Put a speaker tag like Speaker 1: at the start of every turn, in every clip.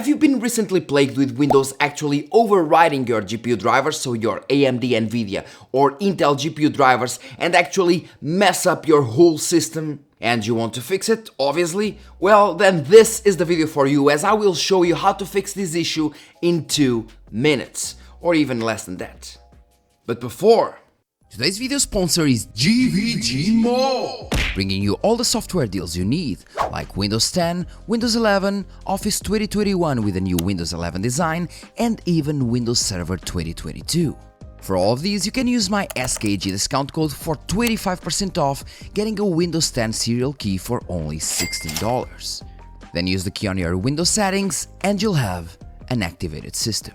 Speaker 1: Have you been recently plagued with Windows actually overriding your GPU drivers, so your AMD, Nvidia or Intel GPU drivers, and actually mess up your whole system? And you want to fix it, obviously? Well, then this is the video for you, as I will show you how to fix this issue in 2 minutes, or even less than that. But before... Today's video sponsor is GVG Mall, bringing you all the software deals you need, like Windows 10, Windows 11, Office 2021 with a new Windows 11 design, and even Windows Server 2022. For all of these, you can use my SKG discount code for 25% off, getting a Windows 10 serial key for only $16. Then use the key on your Windows settings and you'll have an activated system.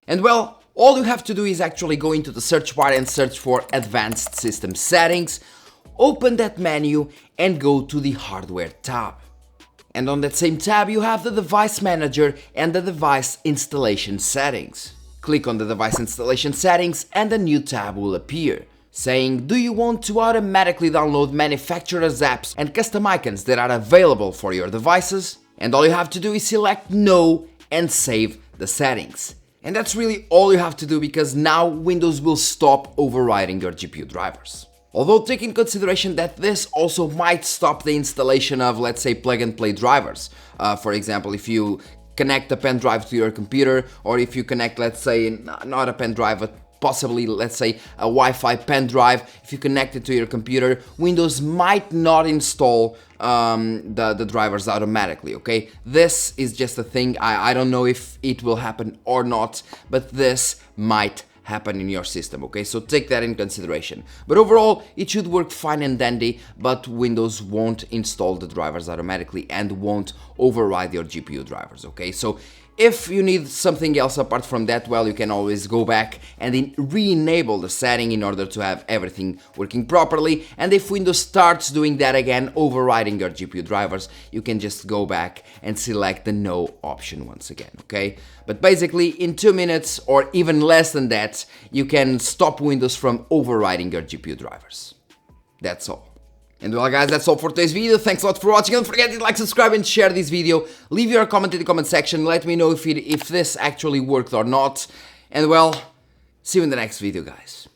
Speaker 1: And well, all you have to do is actually go into the search bar and search for Advanced System Settings, open that menu and go to the Hardware tab. And on that same tab you have the Device Manager and the Device Installation Settings. Click on the Device Installation Settings and a new tab will appear, saying, do you want to automatically download manufacturers' apps and custom icons that are available for your devices? And all you have to do is select No and save the settings. And that's really all you have to do, because now Windows will stop overriding your GPU drivers. Although take in consideration that this also might stop the installation of, let's say, plug-and-play drivers. For example, if you connect a pen drive to your computer, or if you connect, let's say, not a pen drive, but possibly, let's say, a Wi-Fi pen drive, if you connect it to your computer, Windows might not install the drivers automatically, okay? This is just a thing. I don't know if it will happen or not, but this might happen in your system, okay? So take that in consideration. But overall, it should work fine and dandy, but Windows won't install the drivers automatically and won't override your GPU drivers, okay? So if you need something else apart from that, well, you can always go back and re-enable the setting in order to have everything working properly. And if Windows starts doing that again, overriding your GPU drivers, you can just go back and select the No option once again, okay? But basically, in 2 minutes or even less than that, you can stop Windows from overriding your GPU drivers. That's all. And well guys, that's all for today's video. Thanks a lot for watching. Don't forget to like, subscribe and share this video. Leave your comment in the comment section. Let me know if this actually worked or not. And well, see you in the next video, guys.